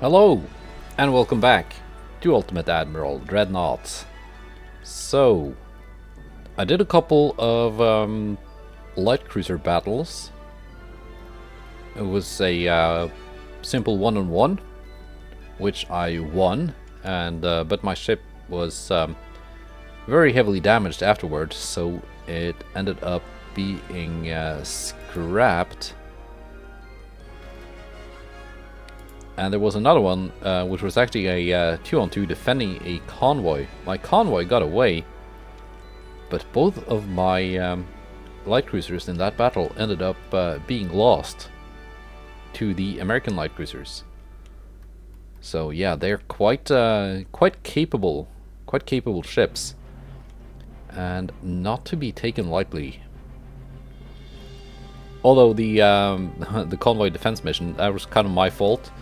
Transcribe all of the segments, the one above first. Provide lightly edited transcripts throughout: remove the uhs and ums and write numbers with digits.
Hello, and welcome back to Ultimate Admiral Dreadnoughts. So, I did a couple of light cruiser battles. It was a simple one-on-one, which I won, and but my ship was very heavily damaged afterwards, so it ended up being scrapped. And there was another one, which was actually a 2-on-2 defending a convoy. My convoy got away, but both of my light cruisers in that battle ended up being lost to the American light cruisers. So yeah, they're quite capable ships, and not to be taken lightly. Although the the convoy defense mission, that was kind of my fault.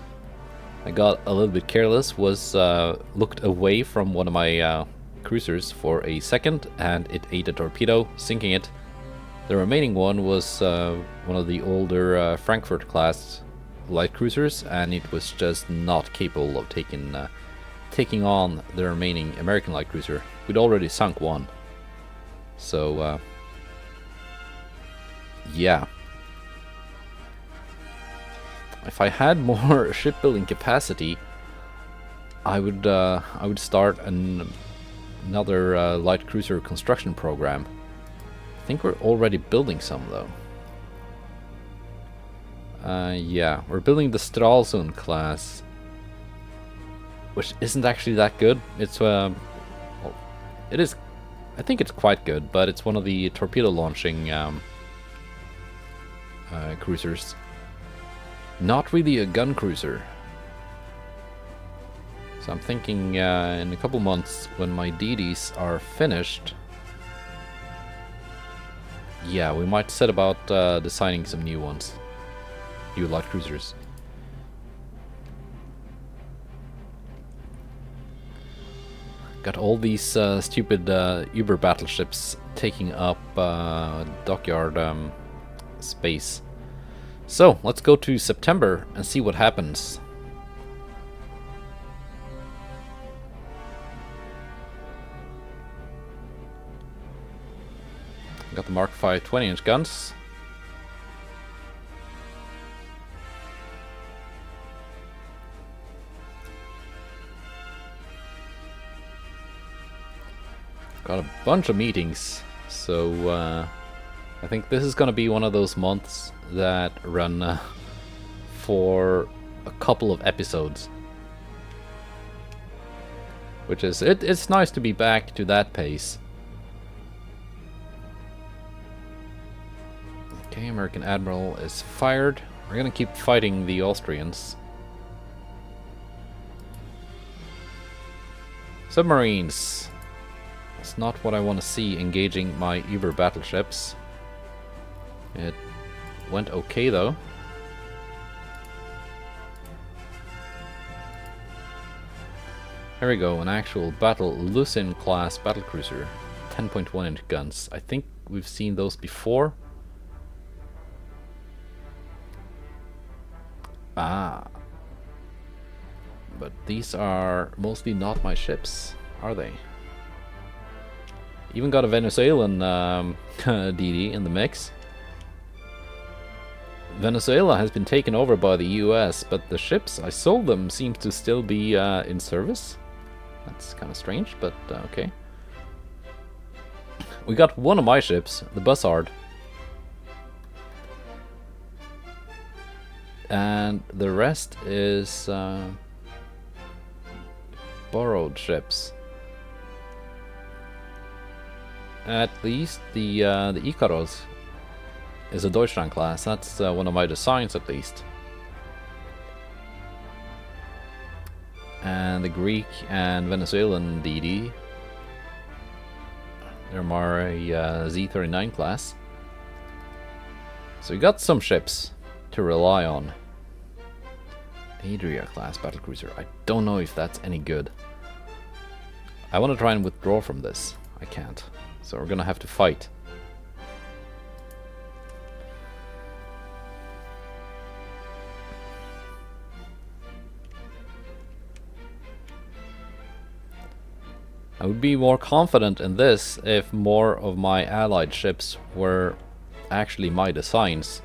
I got a little bit careless, looked away from one of my cruisers for a second, and it ate a torpedo, sinking it. The remaining one was one of the older Frankfurt class light cruisers, and it was just not capable of taking on the remaining American light cruiser. We'd already sunk one. So yeah. If I had more shipbuilding capacity, I would start another light cruiser construction program. I think we're already building some though. Yeah, we're building the Stralsund class, which isn't actually that good. It's well, it is. I think it's quite good, but it's one of the torpedo launching cruisers. Not really a gun cruiser. So I'm thinking in a couple months, when my DDs are finished, yeah, we might set about designing some new ones. New light cruisers. Got all these stupid Uber battleships taking up dockyard space. So, let's go to September and see what happens. Got the Mark V 20-inch guns. Got a bunch of meetings, so I think this is gonna be one of those months that run for a couple of episodes, which is it's nice to be back to that pace. Okay, American Admiral is fired. We're gonna keep fighting the Austrians. Submarines. That's not what I want to see engaging my Uber battleships. It went okay though. Here we go, an actual battle Lucin class battlecruiser, 10.1-inch guns. I think we've seen those before. Ah, but these are mostly not my ships, are they? Even got a Venezuelan DD in the mix. Venezuela has been taken over by the US, but the ships, I sold them, seem to still be in service. That's kind of strange, but okay. We got one of my ships, the Bussard. And the rest is borrowed ships. At least the Ikaros is a Deutschland class. That's one of my designs, at least. And the Greek and Venezuelan DD, they're more a Z39 class. So we got some ships to rely on. Adria class battlecruiser. I don't know if that's any good. I want to try and withdraw from this. I can't. So we're gonna have to fight. I would be more confident in this if more of my allied ships were actually my designs.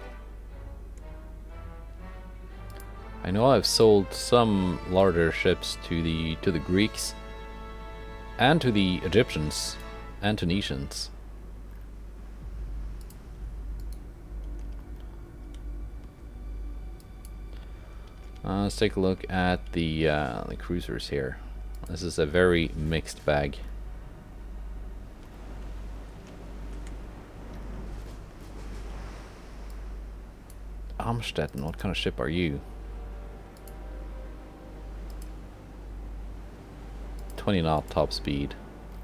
I know I've sold some larger ships to the Greeks and to the Egyptians and Tunisians. Let's take a look at the cruisers here. This is a very mixed bag. Amstetten, what kind of ship are you? 20 knot top speed,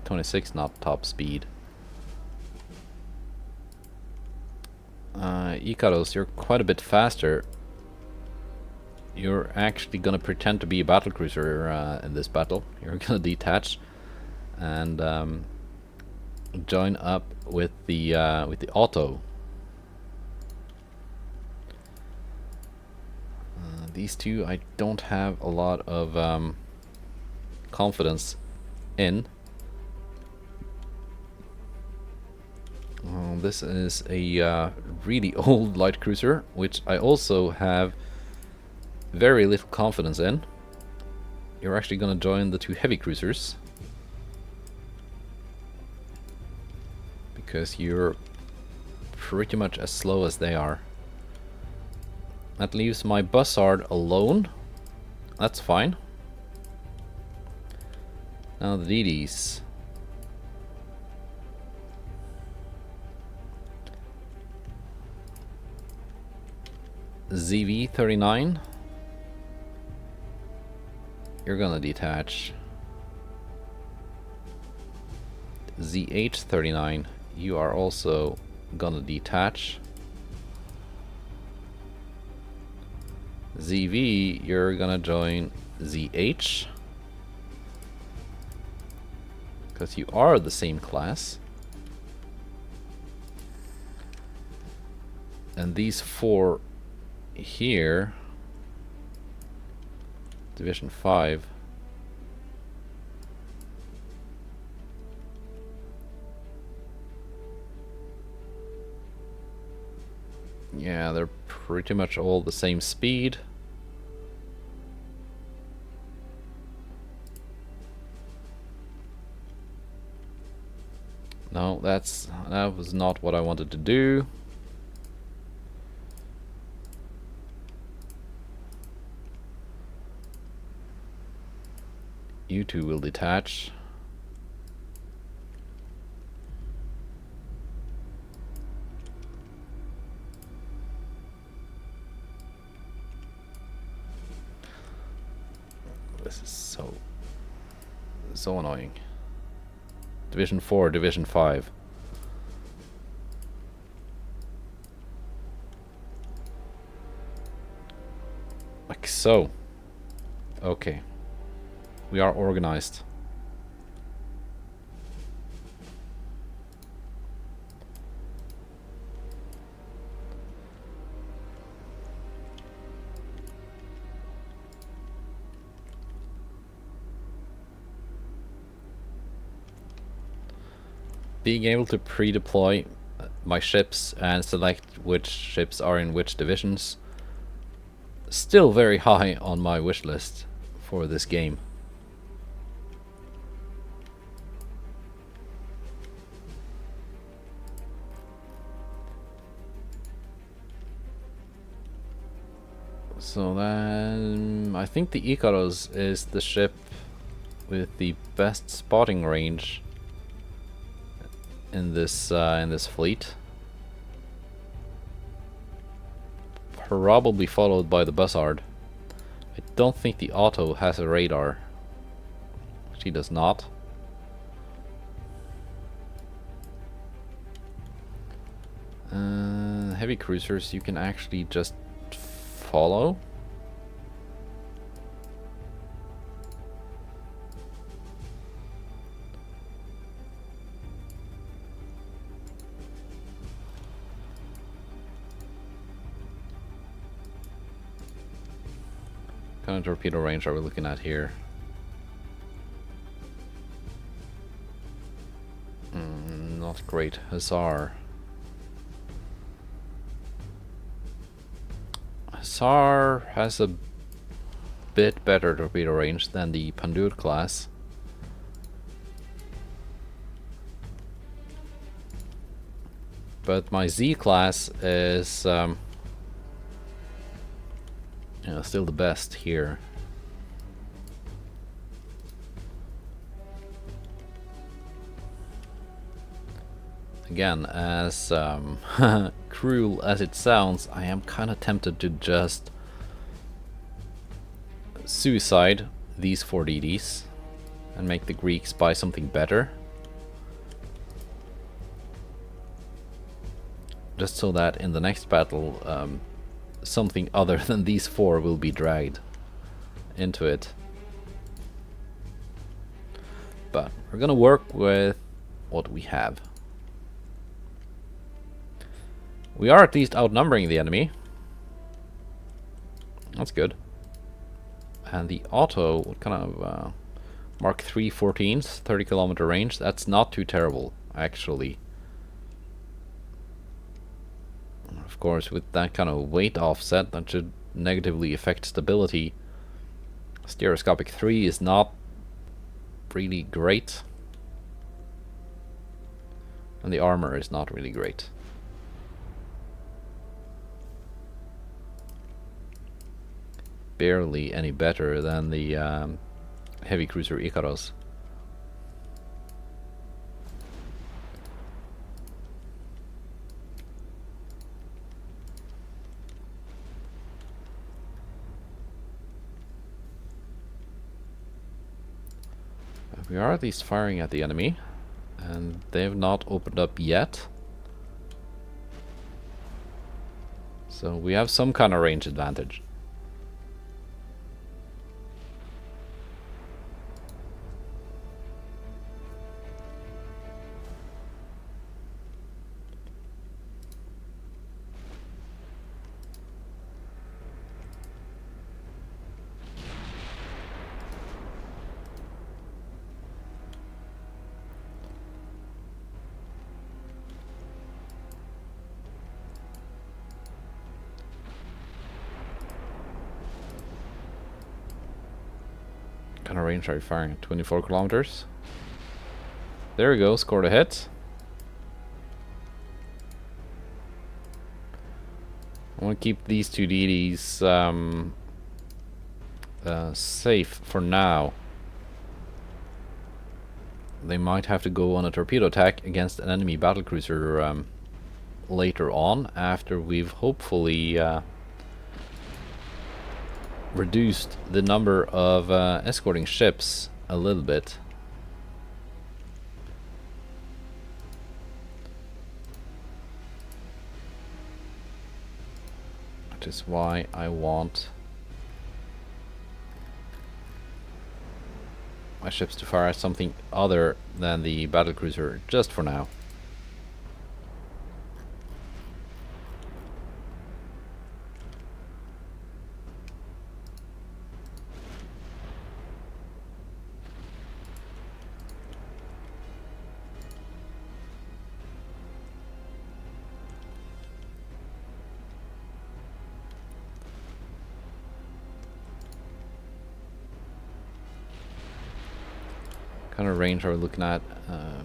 26 knot top speed. Ikaros, you're quite a bit faster. You're actually gonna pretend to be a battlecruiser in this battle. You're gonna detach and join up with the auto. These two I don't have a lot of confidence in. This is a really old light cruiser, which I also have very little confidence in. You're actually going to join the two heavy cruisers because you're pretty much as slow as they are. That leaves my bussard alone. That's fine. Now the DDs. ZV-39. You're gonna detach. ZH-39. You are also gonna detach. ZV, you're gonna join ZH. Because you are the same class. And these four here, Division 5, yeah, they're pretty much all the same speed. No, that was not what I wanted to do. You two will detach. This is so annoying. Division 4, Division 5. Like so. Okay. We are organized. Being able to pre-deploy my ships and select which ships are in which divisions, still very high on my wish list for this game. So then, I think the Ikaros is the ship with the best spotting range in this fleet. Probably followed by the Bussard. I don't think the Auto has a radar. She does not. Heavy cruisers you can actually just follow. What kind of torpedo range are we looking at here? great. Hussar. Hussar has a bit better torpedo range than the Pandur class. But my Z class is you know, still the best here. Again, as cruel as it sounds, I am kind of tempted to just suicide these 4 DDs and make the Greeks buy something better. Just so that in the next battle, something other than these 4 will be dragged into it. But we're gonna work with what we have. We are at least outnumbering the enemy. That's good. And the auto, what kind of Mark III 14s, 30 kilometer range? That's not too terrible, actually. Of course, with that kind of weight offset, that should negatively affect stability. Stereoscopic 3 is not really great. And the armor is not really great. Barely any better than the heavy cruiser Ikaros. We are at least firing at the enemy, and they have not opened up yet. So we have some kind of range advantage. Kind of range are you firing at? 24 kilometers. There we go, scored a hit. I want to keep these 2 DDs safe for now. They might have to go on a torpedo attack against an enemy battlecruiser later on, after we've hopefully reduced the number of escorting ships a little bit. Which is why I want my ships to fire at something other than the battlecruiser just for now. Kind of range are we looking at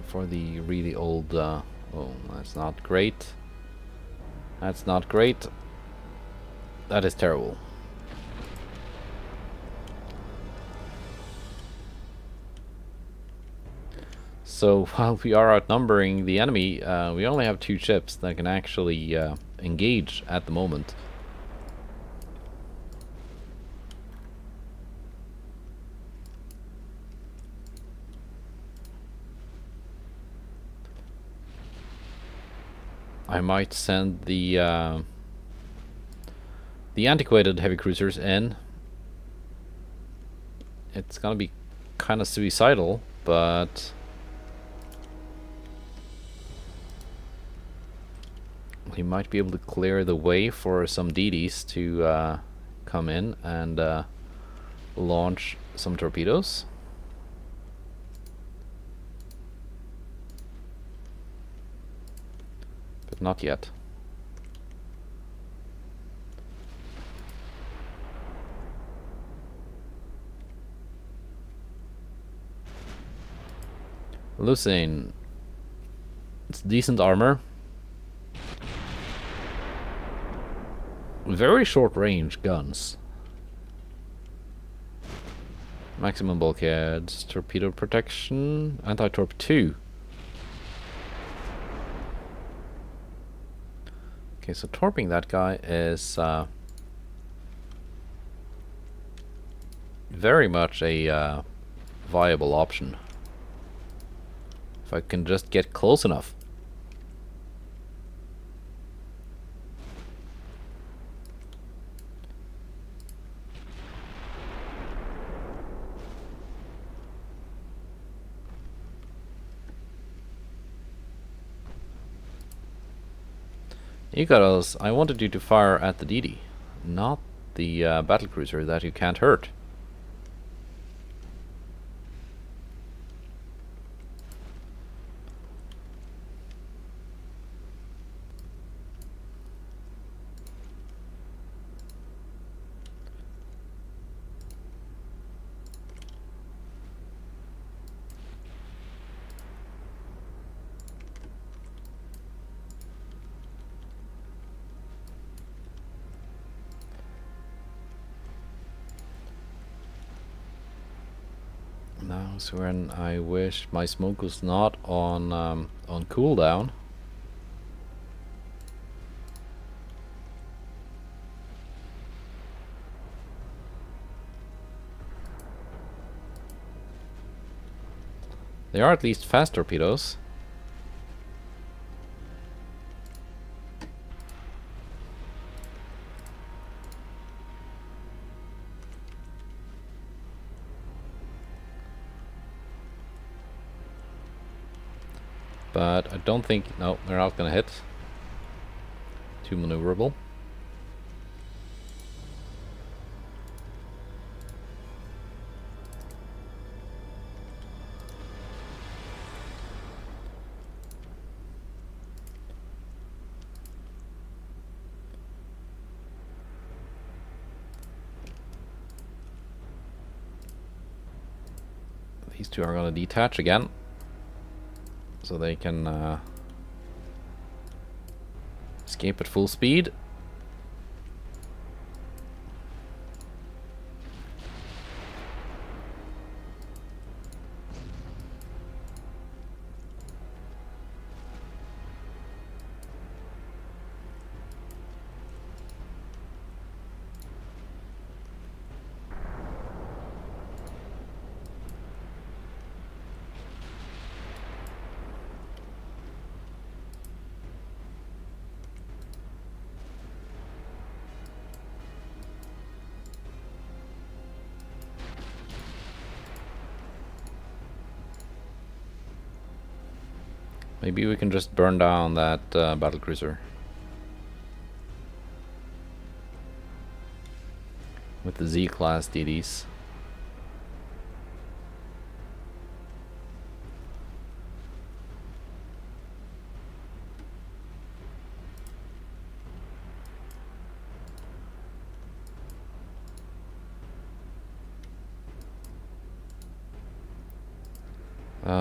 for the really old oh, that's not great. That's not great. That is terrible. So while we are outnumbering the enemy, we only have 2 ships that can actually engage at the moment. I might send the antiquated heavy cruisers in. It's gonna be kind of suicidal, but we might be able to clear the way for some DDs to come in and launch some torpedoes. but not yet. Losing. It's decent armor. Very short range guns. Maximum bulkheads, torpedo protection, anti-torp 2. Okay, so torping that guy is very much a viable option. If I can just get close enough. Ikaros, I wanted you to fire at the DD, not the battlecruiser that you can't hurt. Now, so when I wish my smoke was not on cooldown. They are at least fast torpedoes. But I don't think... No, they're not gonna hit. Too maneuverable. These two are gonna detach again. So they can escape at full speed. Maybe we can just burn down that battlecruiser with the Z-class DDs.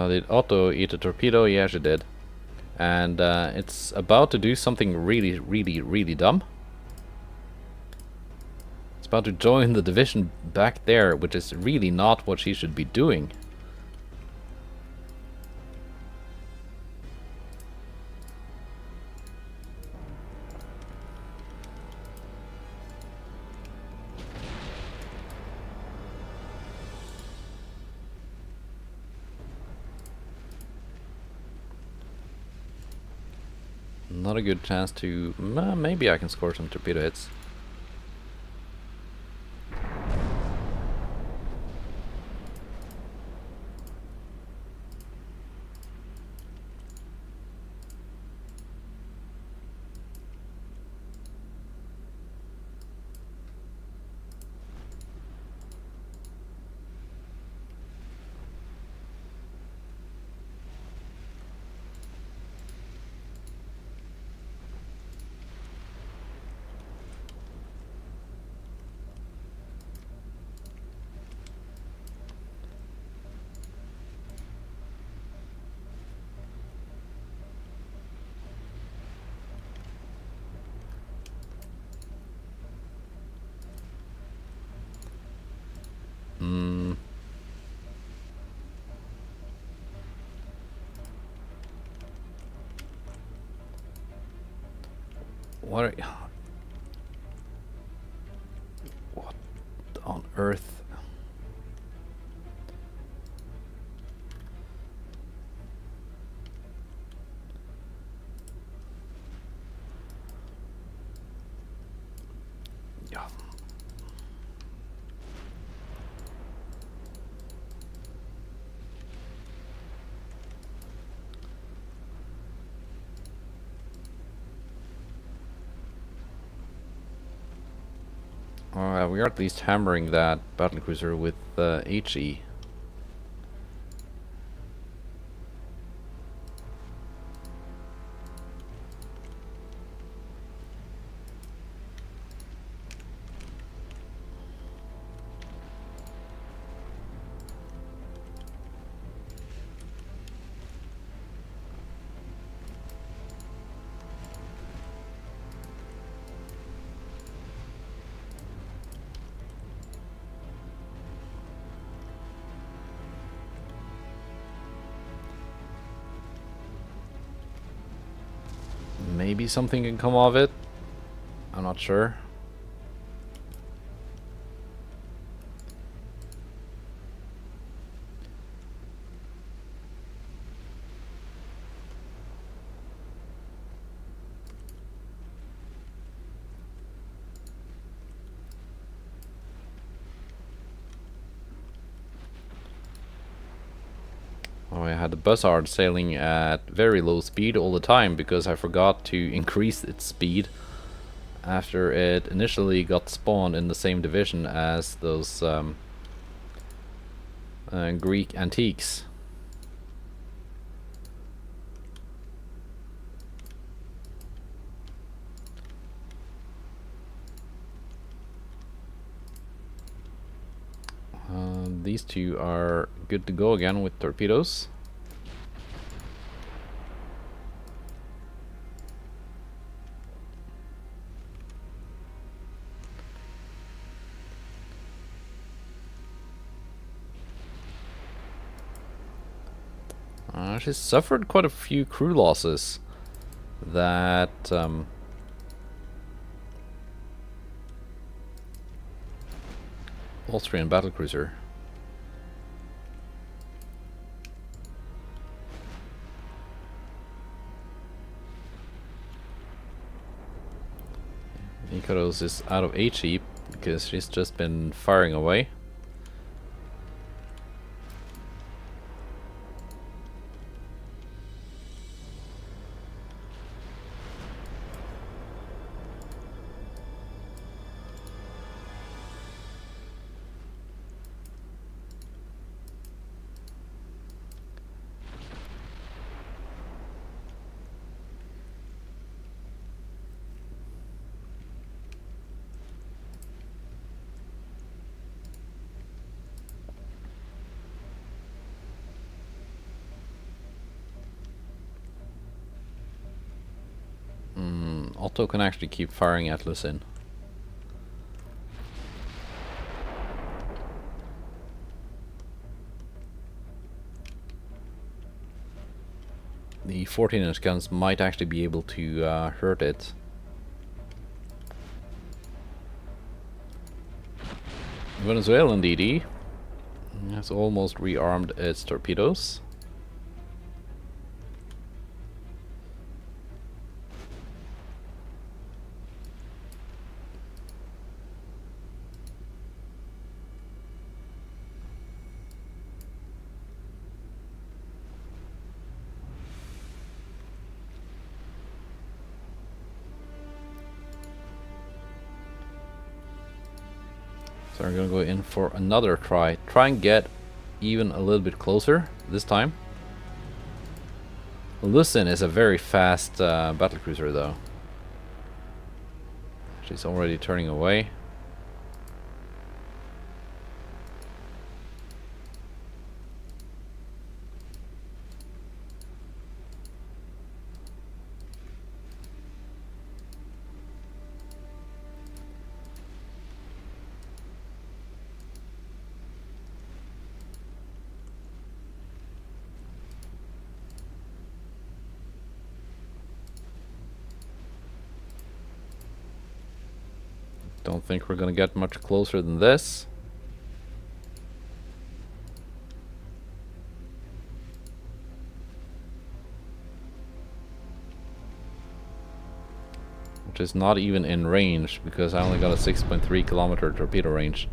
Did Otto eat a torpedo? Yeah, she did. And it's about to do something really, really, really dumb. It's about to join the division back there, which is really not what she should be doing. Not a good chance to... maybe I can score some torpedo hits. What on earth? Yeah. We are at least hammering that battlecruiser with HE. Maybe something can come of it. I'm not sure. Oh, I had the Buzzard sailing at very low speed all the time because I forgot to increase its speed after it initially got spawned in the same division as those Greek antiques. These two are good to go again with torpedoes. She's suffered quite a few crew losses. That Austrian battlecruiser. Ikaros is out of HE because she's just been firing away. Otto can actually keep firing Atlas in. The 14-inch guns might actually be able to hurt it. Venezuelan DD has almost rearmed its torpedoes. So we're gonna go in for another try. Try and get even a little bit closer this time. Lucin is a very fast battlecruiser though. She's already turning away. Don't think we're gonna get much closer than this. Which is not even in range, because I only got a 6.3 kilometer torpedo range.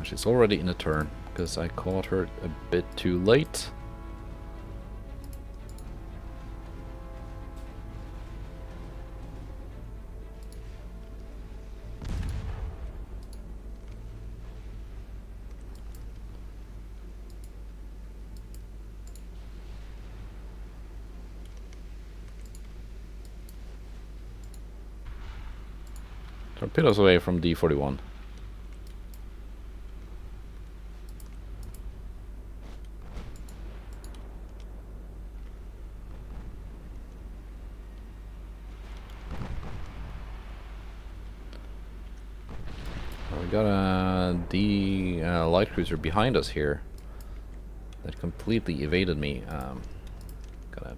She's already in a turn, because I caught her a bit too late. Torpedoes away from D41. We got a light cruiser behind us here that completely evaded me. Gotta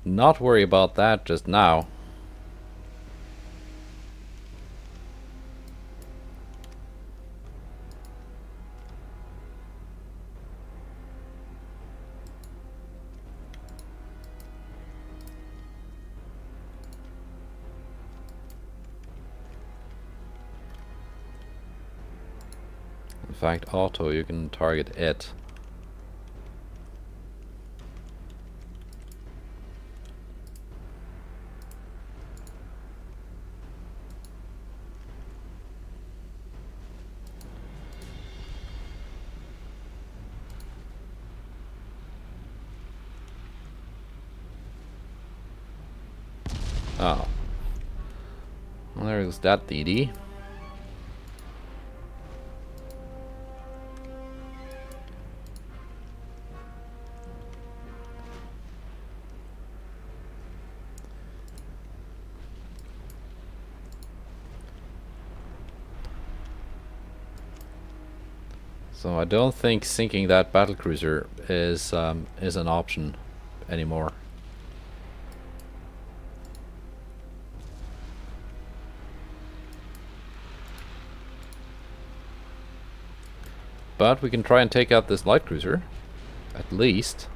not worry about that just now. In fact, auto, you can target it. Oh. Well, there goes that DD. So I don't think sinking that battlecruiser is an option anymore. But we can try and take out this light cruiser, at least.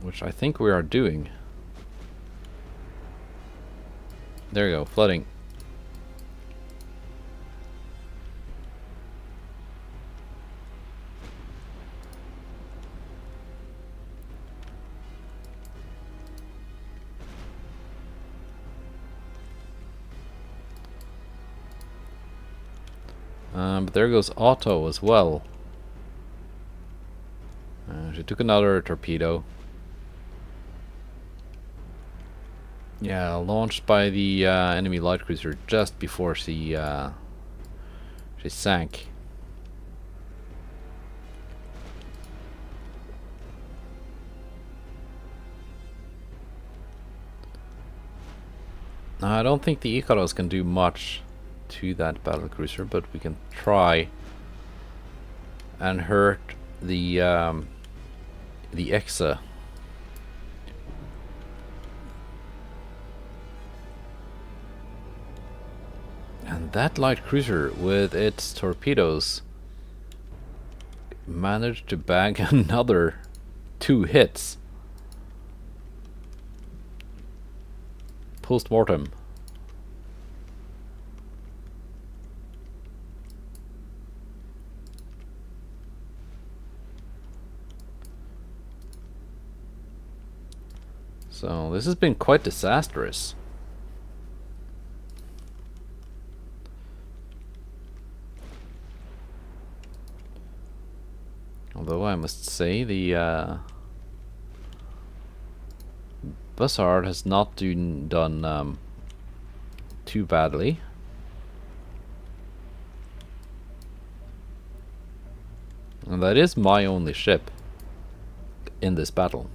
Which I think we are doing. There you go, flooding. But there goes Otto as well. She took another torpedo. Yeah, launched by the enemy light cruiser just before she sank. Now, I don't think the Ikaros can do much to that battlecruiser, but we can try and hurt the Exa. And that light cruiser with its torpedoes managed to bag another 2 hits. Post-mortem. So this has been quite disastrous. Although Although I must say the Bussard has not done too badly. And that is my only ship in this battle.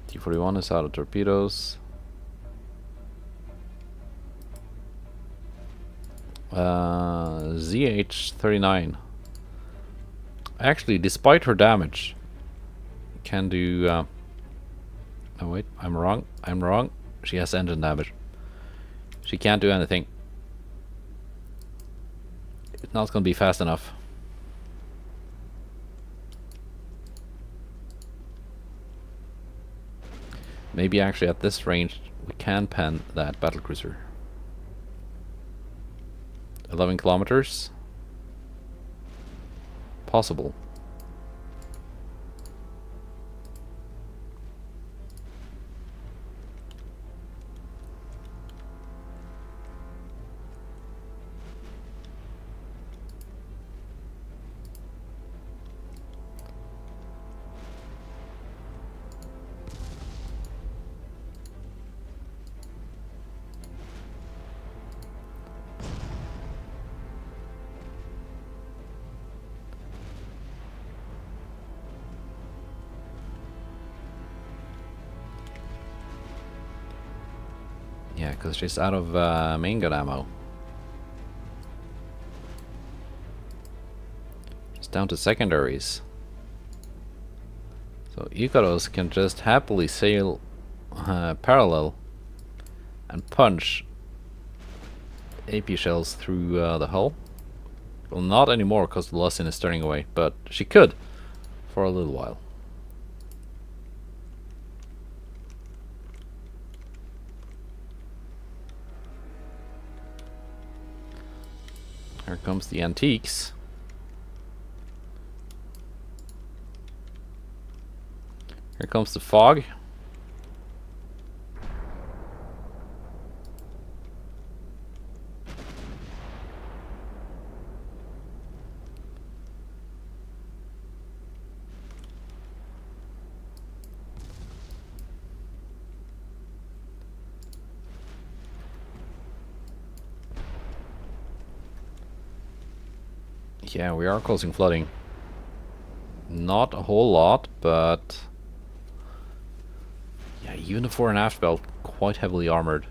T-41 is out of torpedoes. ZH-39. Actually, despite her damage, can do... oh wait, I'm wrong. I'm wrong. She has engine damage. She can't do anything. It's not going to be fast enough. Maybe actually at this range we can pen that battlecruiser. 11 kilometers. Possible. Yeah, because she's out of main gun ammo. She's down to secondaries. So Ikaros can just happily sail parallel and punch AP shells through the hull. Well, not anymore because the Lussin is turning away, but she could for a little while. Here comes the Antiques. Here comes the fog. Yeah, we are causing flooding. Not a whole lot, but yeah, even the fore and aft belt quite heavily armored.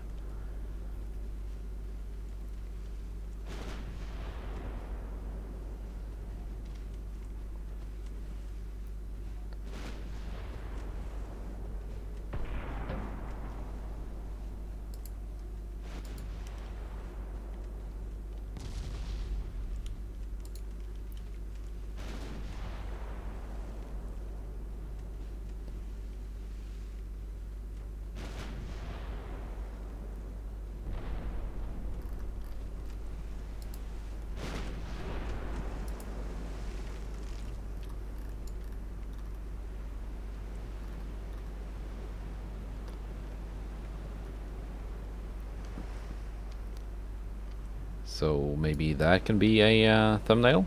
So maybe that can be a thumbnail?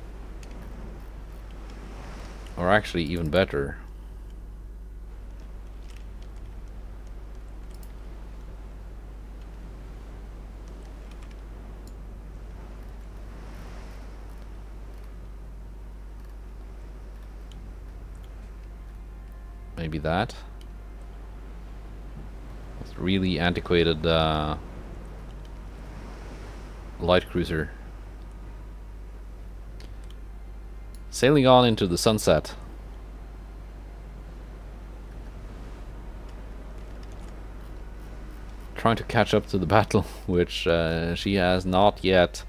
Or actually even better. Maybe that. It's really antiquated light cruiser. Sailing on into the sunset. Trying to catch up to the battle, which she has not yet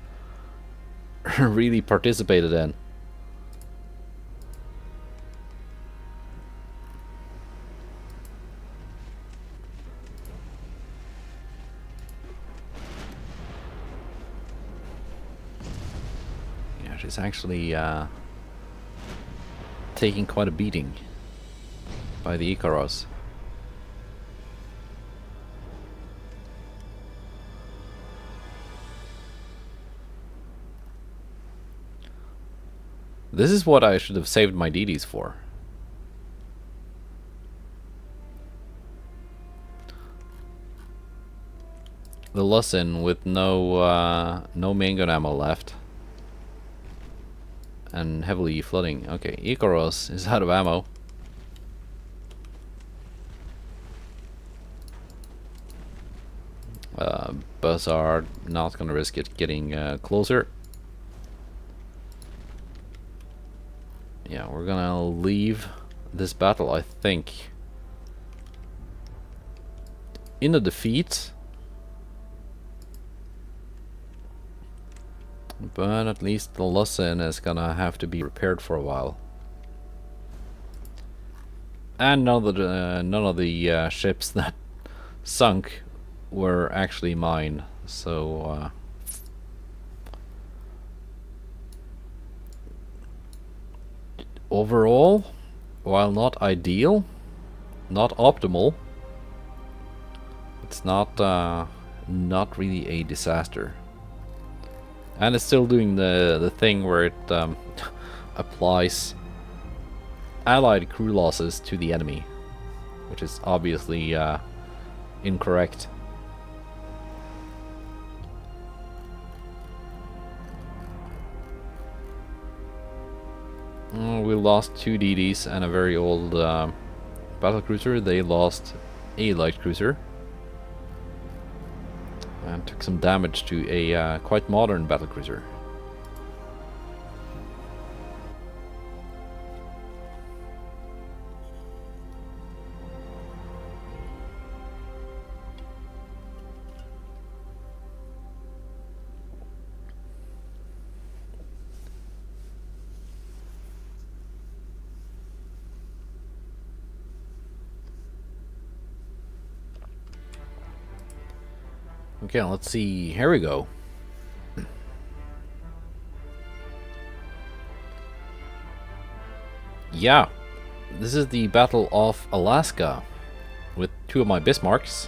really participated in. She's actually taking quite a beating by the Ikaros. This is what I should have saved my DDs for. The Lussin with no main gun ammo left. And heavily flooding. Okay, Ikaros is out of ammo. Buzzard not gonna risk it getting closer. Yeah, we're gonna leave this battle, I think, in a defeat. But at least the Lussin is gonna have to be repaired for a while. And none of the ships that sunk were actually mine, so overall, while not ideal, not optimal, it's not really a disaster. And it's still doing the thing where it applies allied crew losses to the enemy, which is obviously incorrect. We lost 2 DDs and a very old battlecruiser. They lost a light cruiser. And took some damage to a quite modern battlecruiser. Okay, let's see. Here we go. Yeah, this is the Battle of Alaska with 2 of my Bismarcks.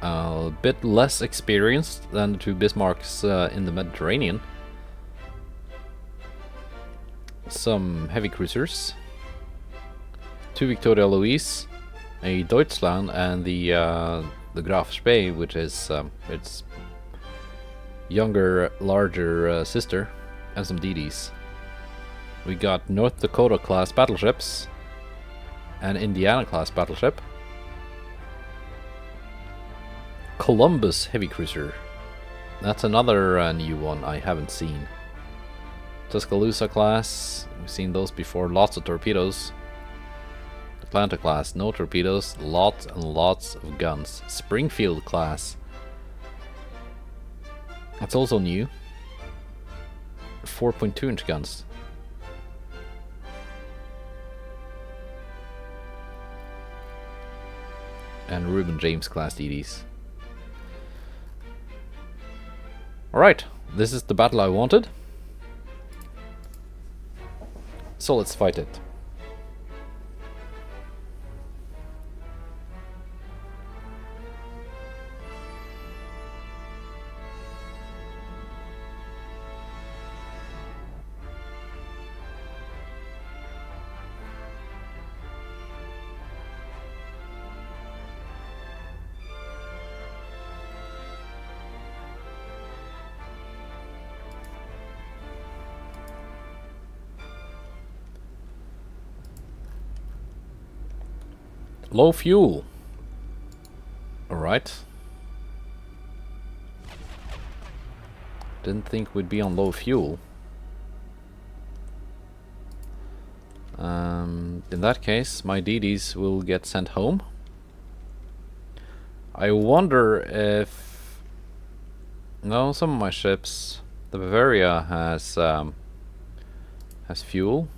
A bit less experienced than the 2 Bismarcks in the Mediterranean. Some heavy cruisers. 2 Victoria Louise. A Deutschland and the Graf Spee, which is its younger, larger sister, and some DDs. We got North Dakota class battleships, an Indiana class battleship, Columbus heavy cruiser. That's another new one I haven't seen. Tuscaloosa class, we've seen those before. Lots of torpedoes. Atlanta class, no torpedoes, lots and lots of guns. Springfield class, that's also new. 4.2-inch guns. And Reuben James class DDs. Alright, this is the battle I wanted. So let's fight it. Low fuel. Alright. Didn't think we'd be on low fuel. In that case, my DDs will get sent home. I wonder if... No, some of my ships... The Bavaria has fuel.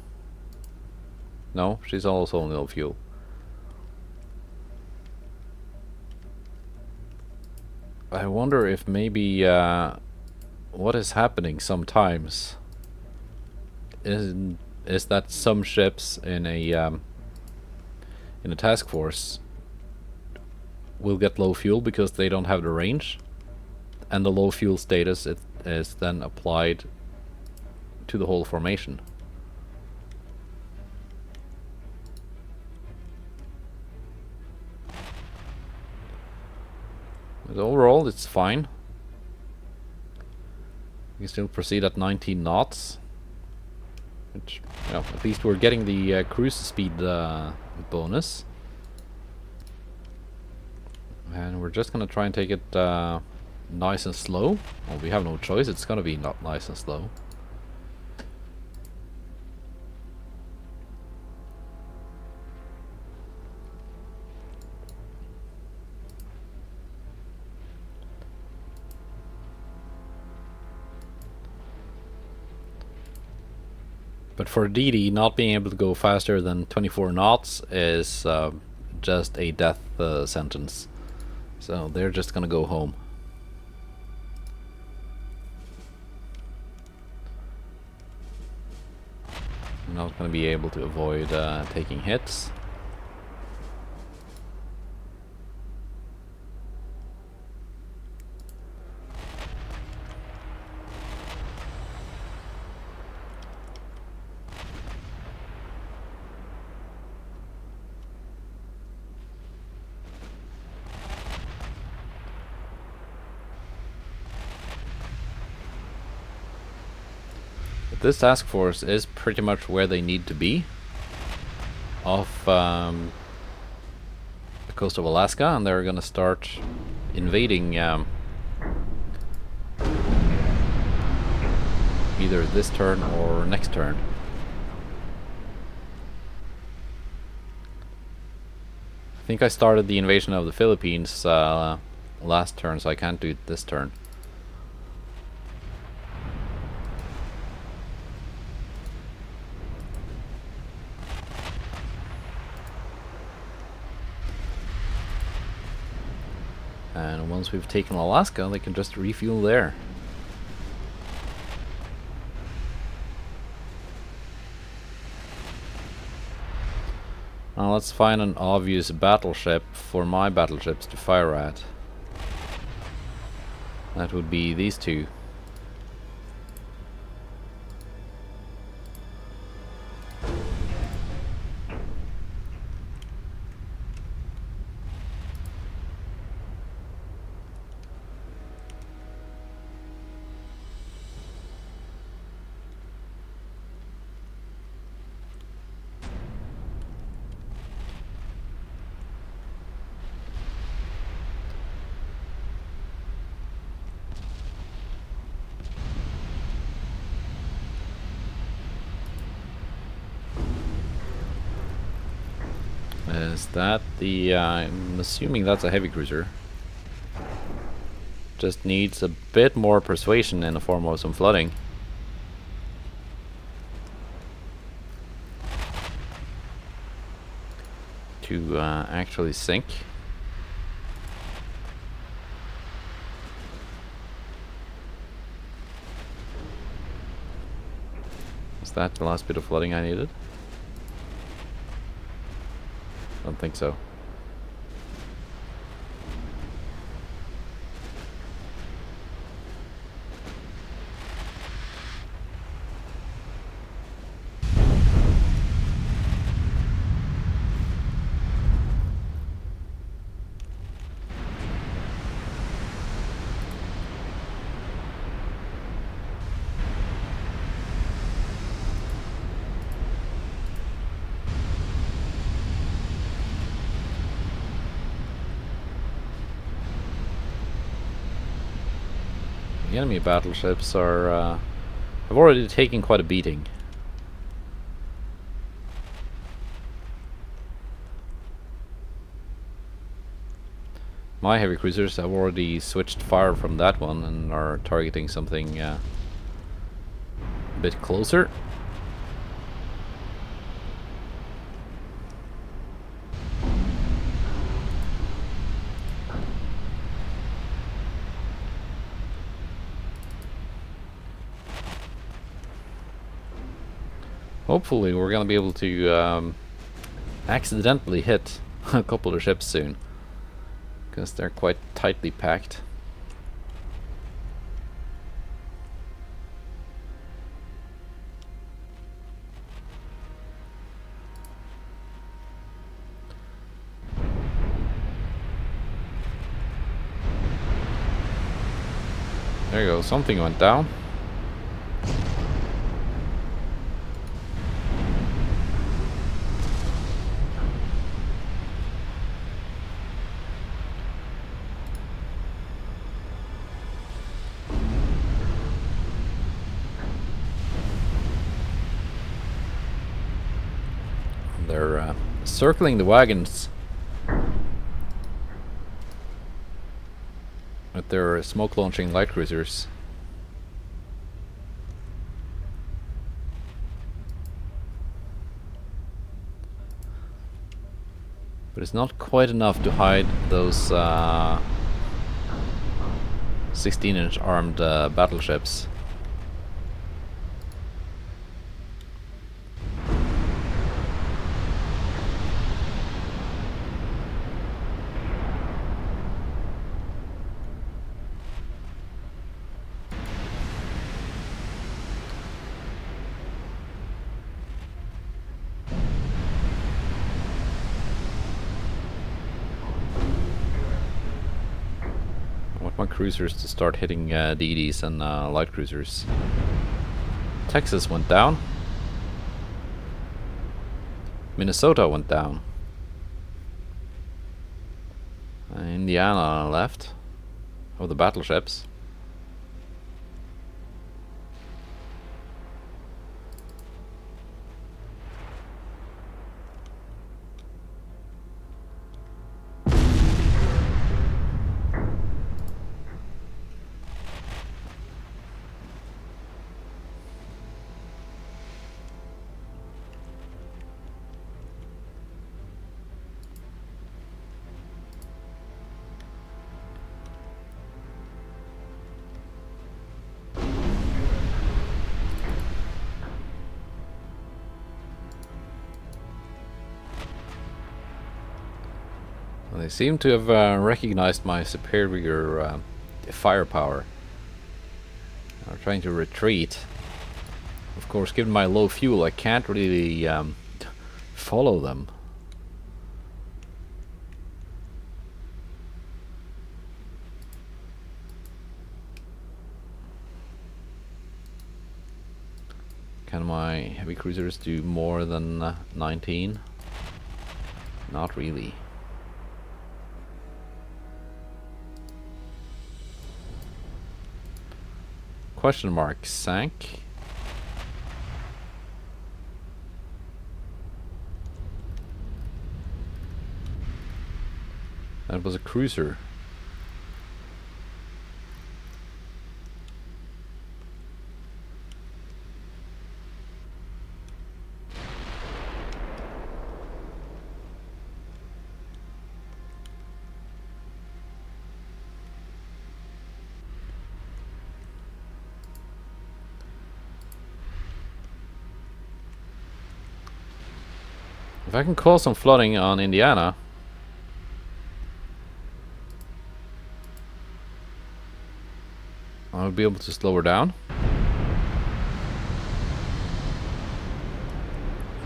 No, she's also on low fuel. I wonder if maybe what is happening sometimes is that some ships in a task force will get low fuel because they don't have the range, and the low fuel status, is then applied to the whole formation. But overall, it's fine. We can still proceed at 19 knots. Which, you know, at least we're getting the cruise speed bonus. And we're just gonna try and take it nice and slow. Well, we have no choice, it's gonna be not nice and slow. But for DD, not being able to go faster than 24 knots is just a death sentence. So they're just gonna go home. I'm not gonna be able to avoid taking hits. This task force is pretty much where they need to be off the coast of Alaska, and they're gonna start invading either this turn or next turn. I think I started the invasion of the Philippines last turn, so I can't do it this turn. And once we've taken Alaska, they can just refuel there. Now let's find an obvious battleship for my battleships to fire at. That would be these two. Is that the... I'm assuming that's a heavy cruiser. Just needs a bit more persuasion in the form of some flooding. To actually sink. Is that the last bit of flooding I needed? Don't think so. The enemy battleships are have already taken quite a beating. My heavy cruisers have already switched fire from that one and are targeting something a bit closer. Hopefully we're gonna be able to accidentally hit a couple of ships soon, because they're quite tightly packed. There you go, something went down. They're circling the wagons with their smoke launching light cruisers. But it's not quite enough to hide those 16-inch armed battleships. My cruisers to start hitting DDs and light cruisers. Texas went down. Minnesota went down. Indiana left. Oh, the battleships. They seem to have recognized my superior firepower. They're trying to retreat. Of course, given my low fuel, I can't really follow them. Can my heavy cruisers do more than 19? Not really. Question mark, sank. That was a cruiser. If I can cause some flooding on Indiana, I'll be able to slow her down.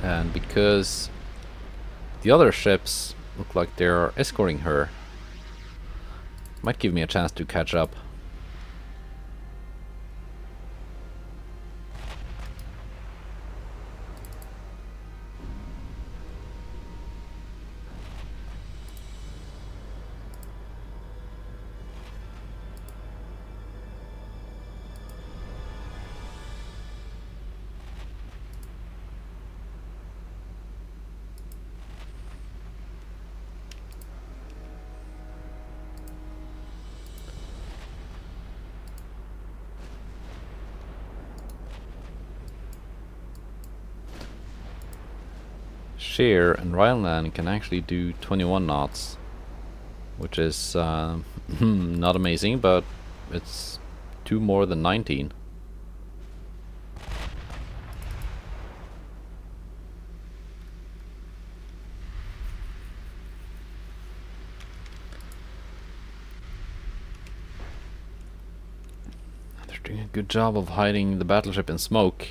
And because the other ships look like they're escorting her, might give me a chance to catch up. Shear and Rhineland can actually do 21 knots, which is not amazing, but it's 2 more than 19. They're doing a good job of hiding the battleship in smoke.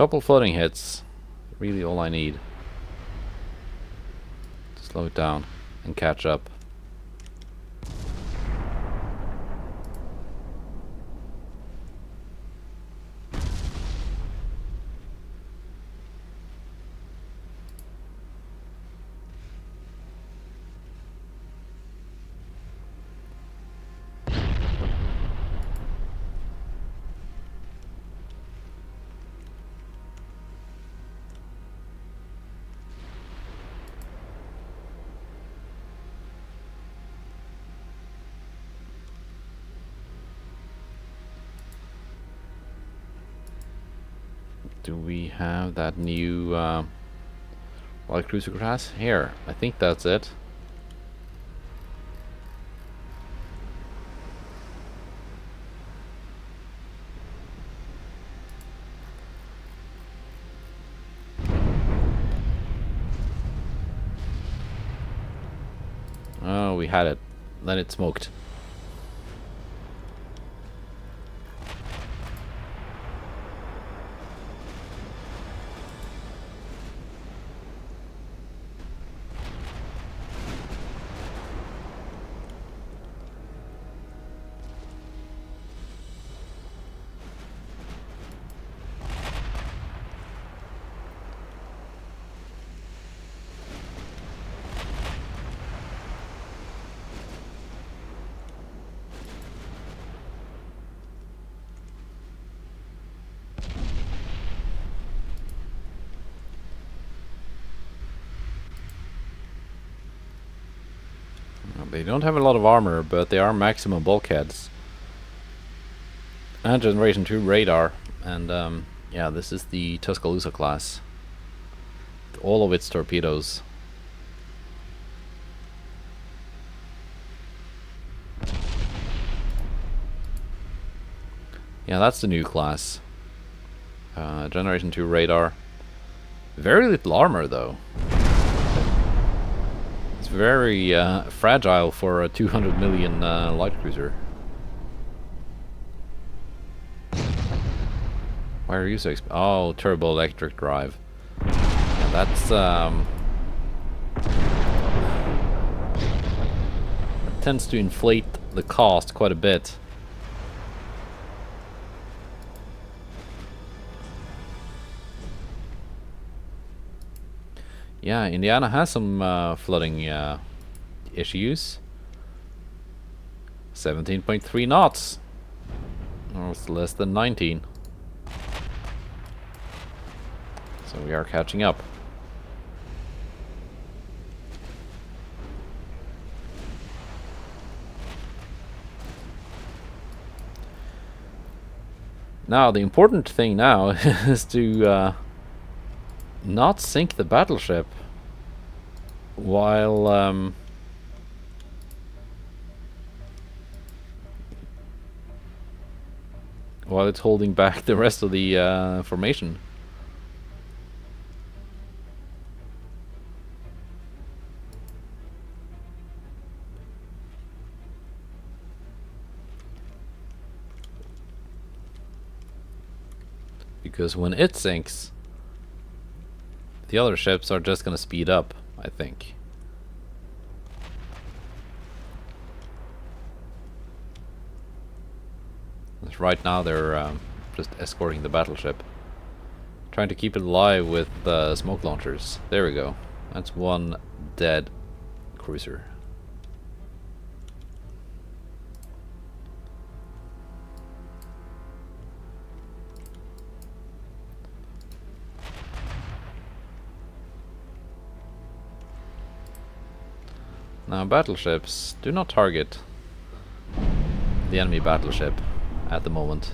Couple floating hits. Really all I need. To slow it down and catch up. Do we have that new battlecruiser class? Here, I think that's it. Oh, we had it. Then it smoked. They don't have a lot of armor, but they are maximum bulkheads. And Generation 2 radar. And yeah, this is the Tuscaloosa class. All of its torpedoes. Yeah, that's the new class. Generation 2 radar. Very little armor though. It's very fragile for a 200 million light cruiser. Why are you so oh, turbo electric drive. Yeah, that's that tends to inflate the cost quite a bit. Yeah, Indiana has some flooding issues. 17.3 knots. Oh, it's less than 19. So we are catching up. Now, the important thing now is to not sink the battleship while while it's holding back the rest of the formation. Because when it sinks, the other ships are just gonna speed up, I think. Right now they're just escorting the battleship. Trying to keep it alive with smoke launchers. There we go. That's one dead cruiser. Now, battleships do not target the enemy battleship at the moment.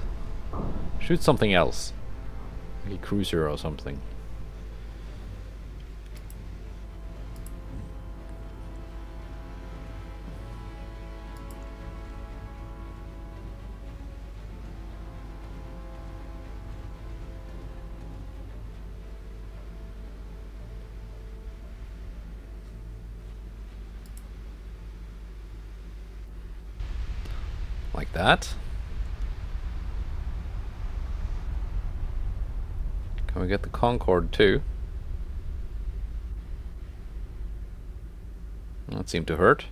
Shoot something else, like a cruiser or something. Like that. And we get the Concorde too. That seemed to hurt.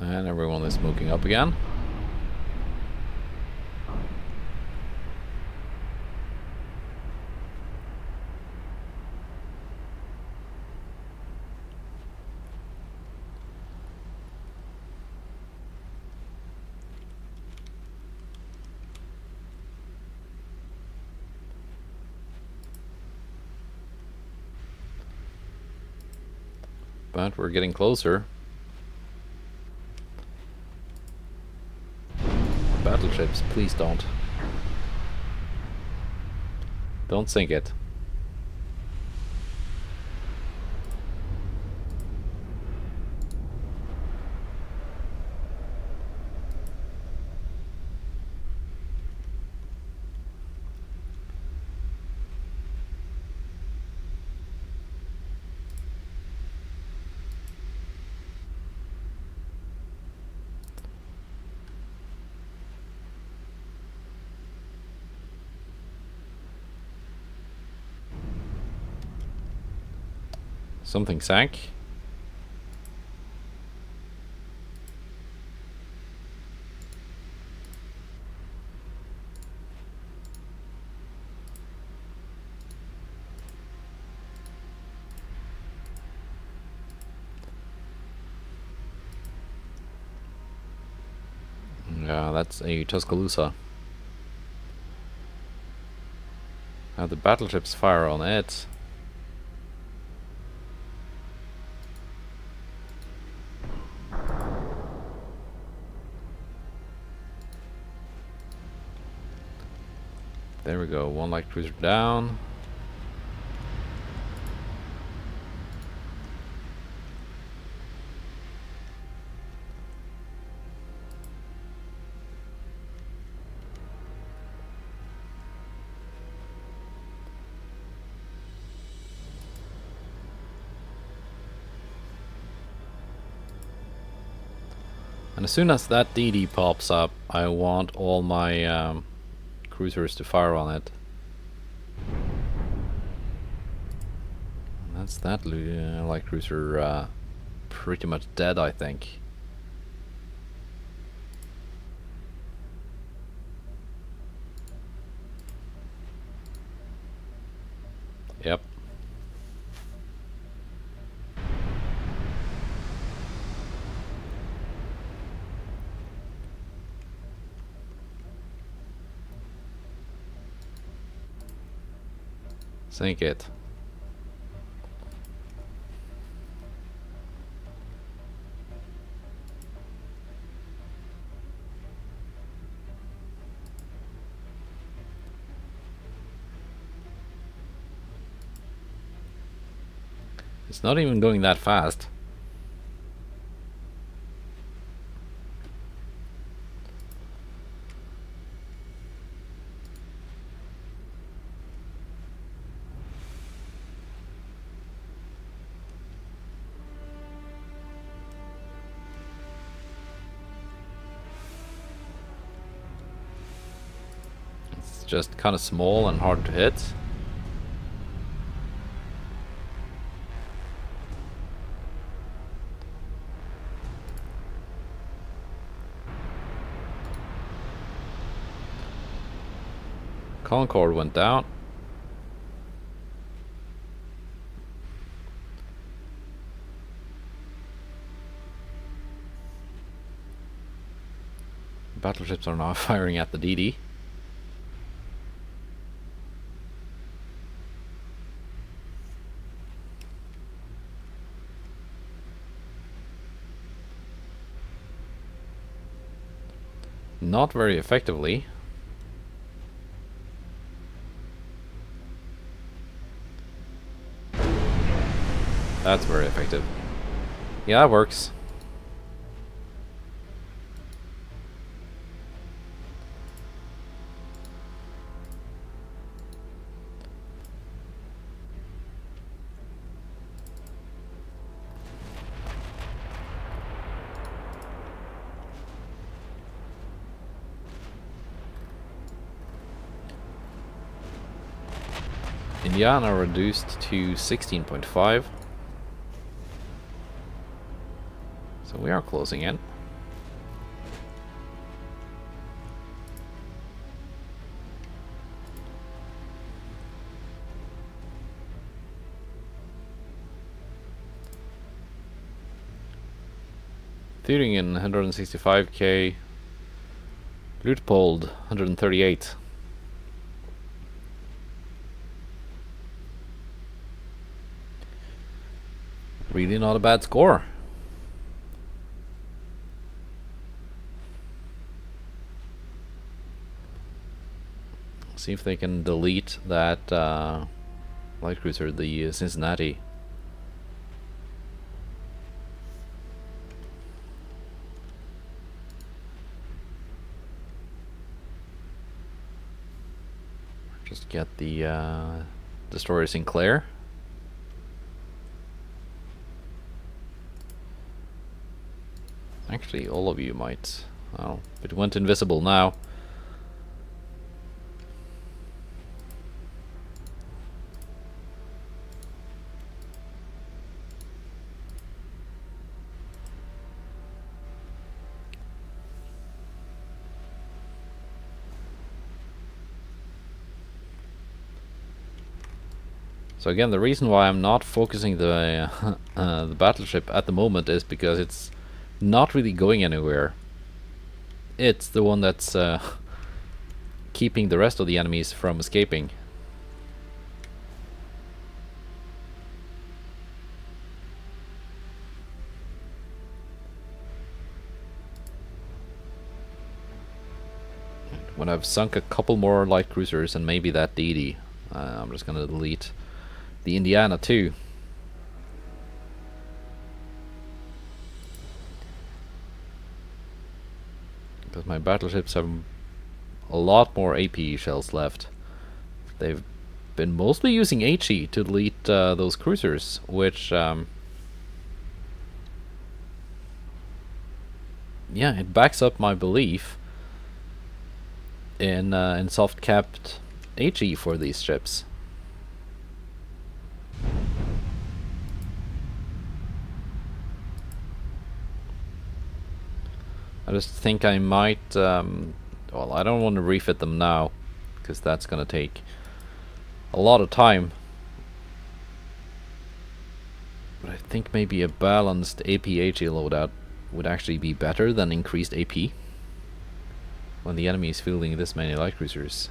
And everyone is smoking up again. But we're getting closer. Battleships, please don't. Don't sink it. Something sank. Yeah, that's a Tuscaloosa. Now the battleships fire on it. There we go, one light cruiser down. And as soon as that DD pops up, I want all my cruisers to fire on it. And that's that light cruiser pretty much dead, I think. Yep. Sink it. It's not even going that fast. It's just kind of small and hard to hit. Concorde went down. Battleships are now firing at the DD. Not very effectively. That's very effective. Yeah, it works. Indiana reduced to 16.5. So we are closing in. Thüringen 165k. Luitpold 138. Really not a bad score. See if they can delete that light cruiser, the Cincinnati. Just get the destroyer Sinclair. Actually, all of you might. Oh, it went invisible now. So again, the reason why I'm not focusing the the battleship at the moment is because it's not really going anywhere. It's the one that's keeping the rest of the enemies from escaping. When I've sunk a couple more light cruisers and maybe that DD, I'm just gonna delete the Indiana too. Because my battleships have a lot more AP shells left. They've been mostly using HE to delete those cruisers, which yeah, it backs up my belief in soft capped HE for these ships. I just think I might, well, I don't want to refit them now, because that's going to take a lot of time. But I think maybe a balanced AP-HE loadout would actually be better than increased AP when the enemy is fielding this many light cruisers.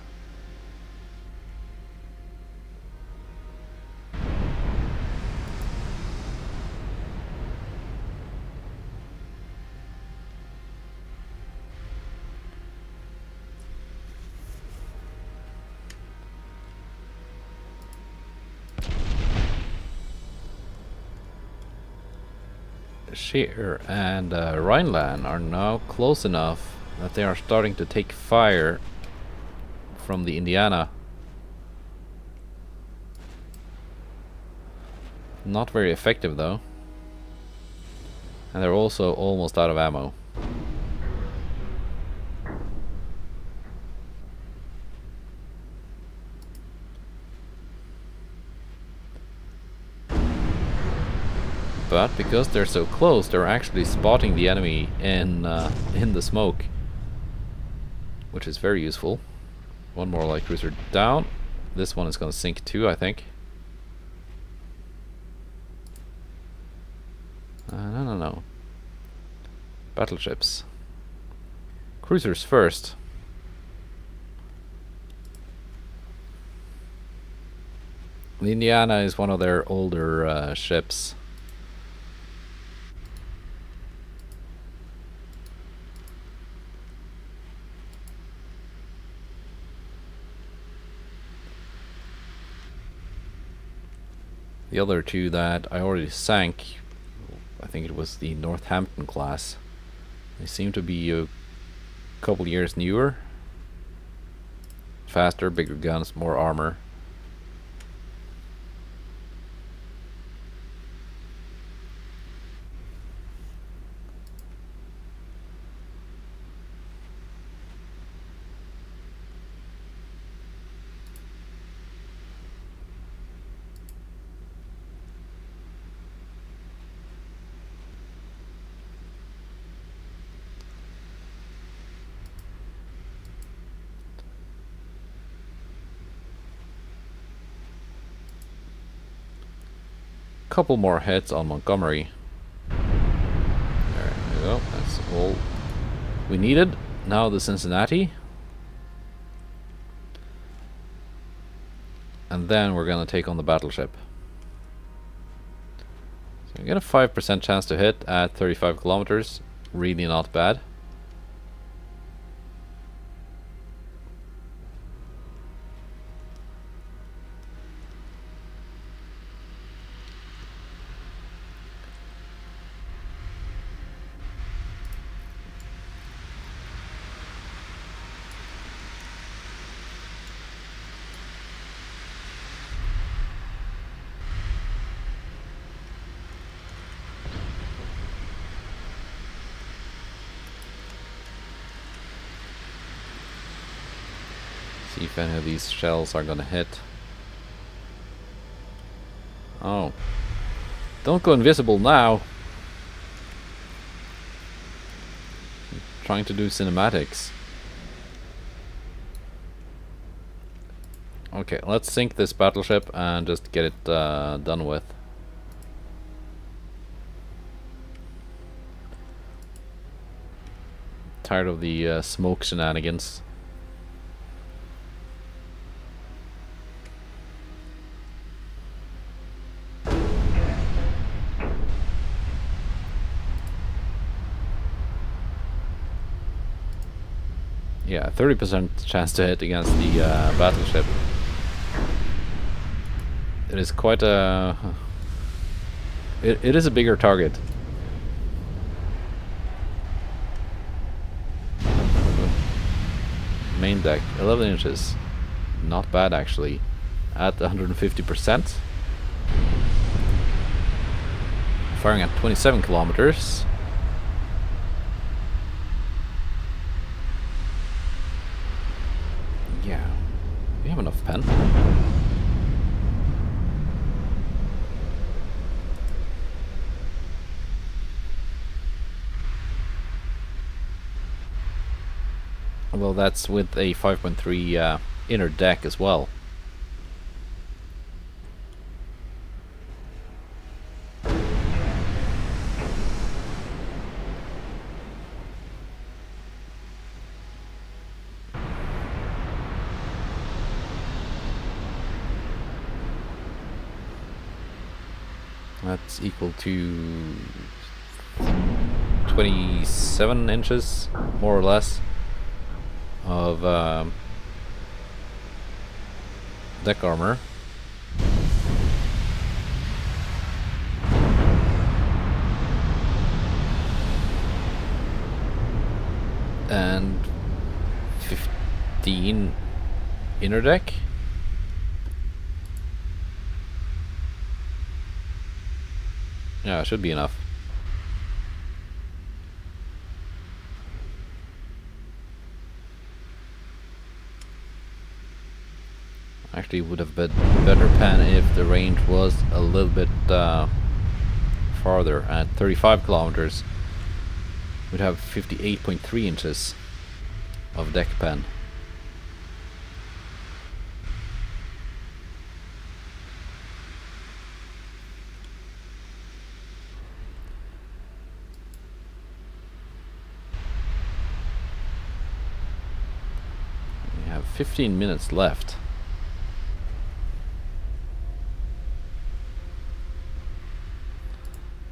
Scheer and Rhineland are now close enough that they are starting to take fire from the Indiana. Not very effective though. And they're also almost out of ammo. But because they're so close, they're actually spotting the enemy in the smoke, which is very useful. One more light cruiser down. This one is going to sink too, I think. No. Battleships. Cruisers first. The Indiana is one of their older ships. The other two that I already sank, I think it was the Northampton class. They seem to be a couple years newer. Faster, bigger guns, more armor. Couple more hits on Montgomery. There we go. That's all we needed. Now the Cincinnati. And then we're gonna take on the battleship. So we get a 5% chance to hit at 35 kilometers. Really not bad. See if any of these shells are gonna hit. Oh. Don't go invisible now. I'm trying to do cinematics. Okay, let's sink this battleship and just get it done with. Tired of the smoke shenanigans. Yeah, 30% chance to hit against the battleship. It is quite a... It is a bigger target. Main deck, 11 inches. Not bad actually. At 150%. Firing at 27 kilometers. Yeah, we have enough pen. Well, that's with a 5.3 inner deck as well. That's equal to 27 inches, more or less, of deck armor. And 15 inner deck. Yeah, it should be enough. Actually, would have been better pen if the range was a little bit farther. At 35 kilometers, we'd have 58.3 inches of deck pen. We have 15 minutes left.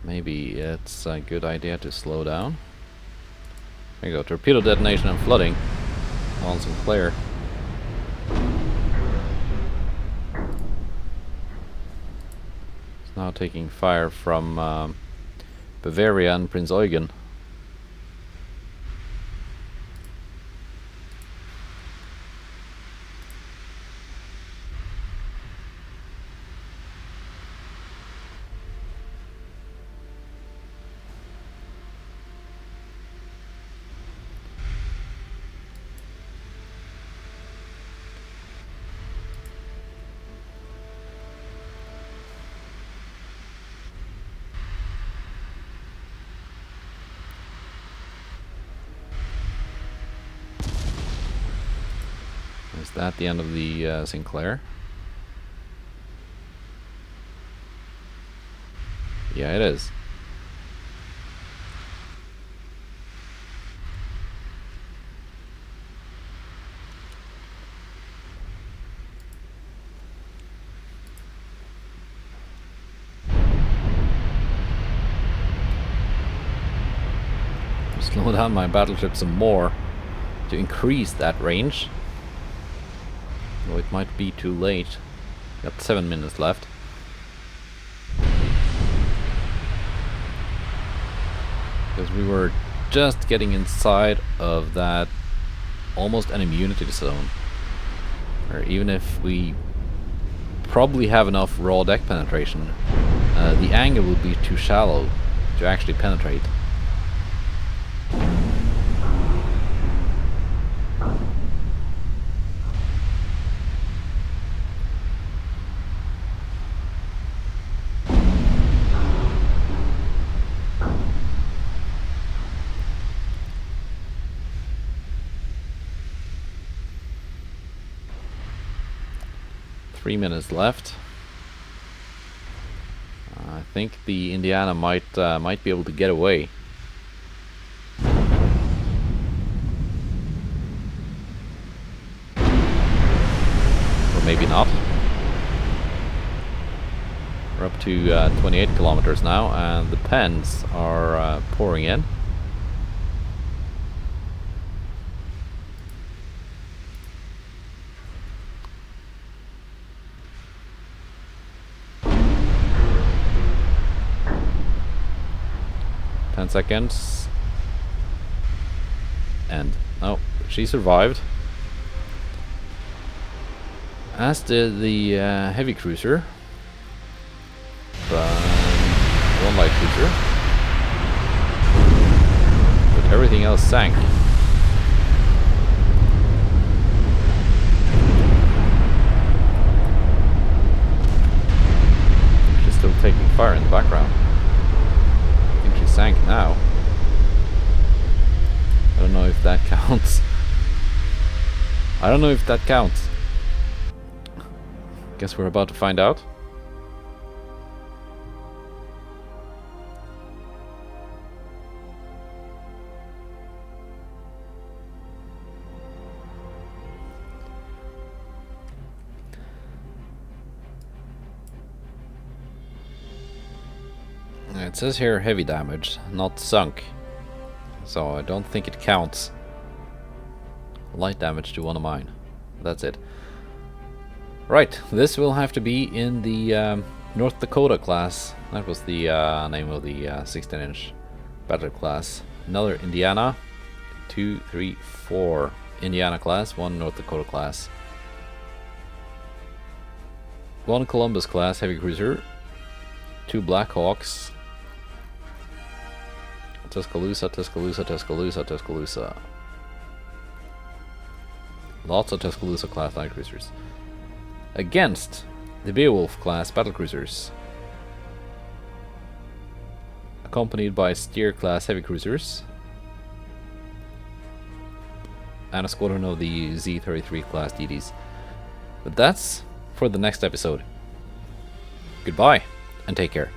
Maybe it's a good idea to slow down. There you go, torpedo detonation and flooding on Sinclair. Now taking fire from Bavaria and Prince Eugen. Is that the end of the Sinclair? Yeah, it is. Slow down my battleship some more to increase that range. Though it might be too late. Got 7 minutes left. Because we were just getting inside of that almost an immunity zone. Or even if we probably have enough raw deck penetration, the angle will be too shallow to actually penetrate. Three minutes left. I think the Indiana might be able to get away. Or maybe not. We're up to 28 kilometers now, and the pens are pouring in. Seconds. And oh, she survived. As did the heavy cruiser, but one light cruiser. But everything else sank. She's still taking fire in the background. Sank now. I don't know if that counts. I don't know if that counts. Guess we're about to find out. It says here heavy damage, not sunk, so I don't think it counts. Light damage to one of mine. That's it. Right, this will have to be in the North Dakota class. That was the name of the 16-inch battle class. Another Indiana. 2, 3, 4 Indiana class, 1 North Dakota class. 1 Columbus class heavy cruiser. 2 Black Hawks. Tuscaloosa, Tuscaloosa, Tuscaloosa, Tuscaloosa. Lots of Tuscaloosa class light cruisers. Against the Beowulf class battlecruisers. Accompanied by Steer class heavy cruisers. And a squadron of the Z-33 class DDs. But that's for the next episode. Goodbye, and take care.